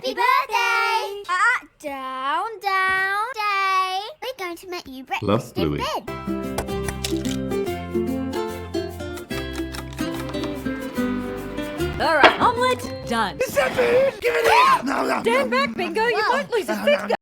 Happy birthday! Down, day. We're going to make you Love, breakfast in Bluey. bed. All right, omelette done. Is that food? Give it here! No. Stand back, Bingo. You might lose a finger.